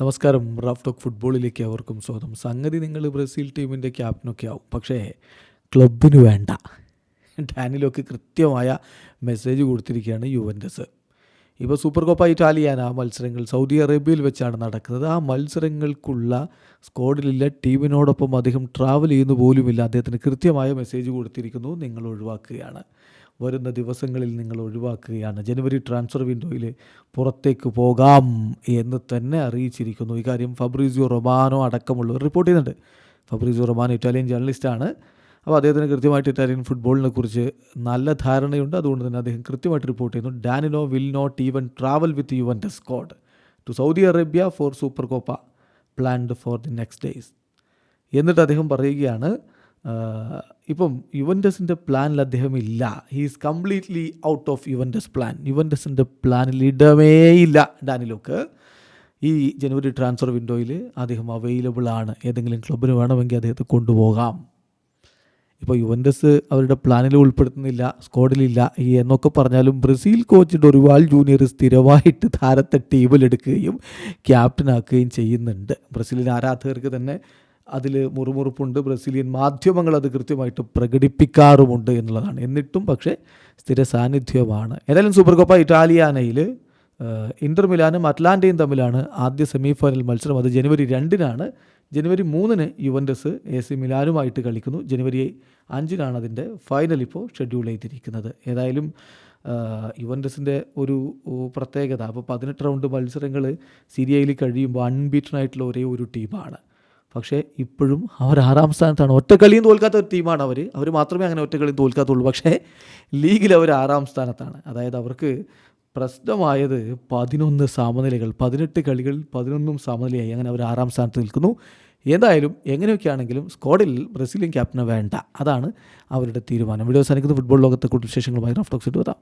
നമസ്കാരം. Raf talk ഫുട്ബോളിലേക്ക് അവർക്കും സ്വാഗതം. സംഗതി നിങ്ങൾ ബ്രസീൽ ടീമിൻ്റെ ക്യാപ്റ്റനൊക്കെ ആവും, പക്ഷേ ക്ലബിന് വേണ്ട. ഡാനിലൊക്കെ കൃത്യമായ മെസ്സേജ് കൊടുത്തിരിക്കുകയാണ് യുവൻറ്റസ്. ഇപ്പോൾ സൂപ്പർ കോപ്പ ഇറ്റാലിയാന മത്സരങ്ങൾ സൗദി അറേബ്യയിൽ വെച്ചാണ് നടക്കുന്നത്. ആ മത്സരങ്ങൾക്കുള്ള സ്ക്വാഡിലില്ല, ടീമിനോടൊപ്പം അദ്ദേഹം ട്രാവൽ ചെയ്യുന്നു പോലുമില്ല. അദ്ദേഹത്തിന് കൃത്യമായ മെസ്സേജ് കൊടുത്തിരിക്കുന്നു: നിങ്ങൾ ഒഴിവാക്കുകയാണ്, വരുന്ന ദിവസങ്ങളിൽ നിങ്ങൾ ഒഴിവാക്കുകയാണ്, ജനുവരി ട്രാൻസ്ഫർ വിൻഡോയിൽ പുറത്തേക്ക് പോകാം എന്ന് തന്നെ അറിയിച്ചിരിക്കുന്നു. ഇക്കാര്യം ഫബ്രീസിയോ റൊമാനോ അടക്കമുള്ളവർ റിപ്പോർട്ട് ചെയ്യുന്നുണ്ട്. ഫബ്രീസിയോ റൊമാനോ ഇറ്റാലിയൻ ജേർണലിസ്റ്റാണ്. അപ്പോൾ അദ്ദേഹത്തിന് കൃത്യമായിട്ട് ഇറ്റാലിയൻ ഫുട്ബോളിനെ കുറിച്ച് നല്ല ധാരണയുണ്ട്. അതുകൊണ്ട് തന്നെ അദ്ദേഹം കൃത്യമായിട്ട് റിപ്പോർട്ട് ചെയ്യുന്നു: Danilo will not even travel with Juventus squad to Saudi Arabia for Super Copa planned for the next days. എന്നിട്ട് അദ്ദേഹം പറയുകയാണ്, ഇപ്പം യുവൻറ്റസിൻ്റെ പ്ലാനിൽ അദ്ദേഹം ഇല്ല. He is completely out of Juventus plan. യുവൻറ്റസിൻ്റെ പ്ലാനിൽ ഇടമേയില്ല ഡാനിലോക്ക്. ഈ ജനുവരി ട്രാൻസ്ഫർ വിൻഡോയിൽ അദ്ദേഹം അവൈലബിൾ ആണ്. ഏതെങ്കിലും ക്ലബിന് വേണമെങ്കിൽ അദ്ദേഹത്തെ കൊണ്ടുപോകാം. ഇപ്പോൾ യുവൻറ്റസ് അവരുടെ പ്ലാനിൽ ഉൾപ്പെടുത്തുന്നില്ല, സ്ക്വാഡിലില്ല എന്നൊക്കെ പറഞ്ഞാലും ബ്രസീൽ കോച്ച് ഡൊറിവാൾ ജൂനിയർ സ്ഥിരമായിട്ട് താരത്തെ ടീമിലെടുക്കുകയും ക്യാപ്റ്റനാക്കുകയും ചെയ്യുന്നുണ്ട്. ബ്രസീലിയൻ ആരാധകർക്ക് തന്നെ അതിൽ മുറുമുറുപ്പുണ്ട്. ബ്രസീലിയൻ മാധ്യമങ്ങൾ അത് കൃത്യമായിട്ട് പ്രകടിപ്പിക്കാറുമുണ്ട് എന്നുള്ളതാണ്. എന്നിട്ടും പക്ഷേ സ്ഥിര സാന്നിധ്യമാണ്. ഏതായാലും സൂപ്പർ കോപ്പ ഇറ്റാലിയാനയിൽ ഇൻ്റർ മിലാനും അറ്റ്ലാന്റയും തമ്മിലാണ് ആദ്യ സെമിഫൈനൽ മത്സരം. അത് ജനുവരി 2-നാണ്. ജനുവരി 3-ന് യുവൻറ്റസ് AC മിലാനുമായിട്ട് കളിക്കുന്നു. ജനുവരി 5-നാണ് അതിൻ്റെ ഫൈനൽ ഇപ്പോൾ ഷെഡ്യൂൾ ചെയ്തിരിക്കുന്നത്. ഏതായാലും യുവൻറ്റസിൻ്റെ ഒരു പ്രത്യേകത, അപ്പോൾ 18 റൗണ്ട് മത്സരങ്ങൾ സീരിയയിൽ കഴിയുമ്പോൾ അൺബീറ്റൺ ആയിട്ടുള്ള ഒരേ ഒരു ടീമാണ്. പക്ഷേ ഇപ്പോഴും അവർ 6-ാം സ്ഥാനത്താണ്. ഒറ്റ കളിയും തോൽക്കാത്ത ഒരു ടീമാണ് അവർ മാത്രമേ അങ്ങനെ ഒറ്റ കളിയും തോൽക്കാത്തുള്ളൂ. പക്ഷേ ലീഗിൽ അവർ 6-ാം സ്ഥാനത്താണ്. അതായത് അവർക്ക് പ്രശ്നമായത് 11 സമനിലകൾ, 18 കളികളിൽ 11 സമനിലയായി. അങ്ങനെ അവർ 6-ാം സ്ഥാനത്ത് നിൽക്കുന്നു. എന്തായാലും എങ്ങനെയൊക്കെയാണെങ്കിലും സ്ക്വാഡിൽ ബ്രസീലിയൻ ക്യാപ്റ്റന് വേണ്ട. അതാണ് അവരുടെ തീരുമാനം. വീഡിയോ അവസാനിക്കുന്ന ഫുട്ബോൾ ലോകത്തെ കൂടുതൽ വിശേഷങ്ങളുമായി റാഫ് ടോക്സ് എത്താം.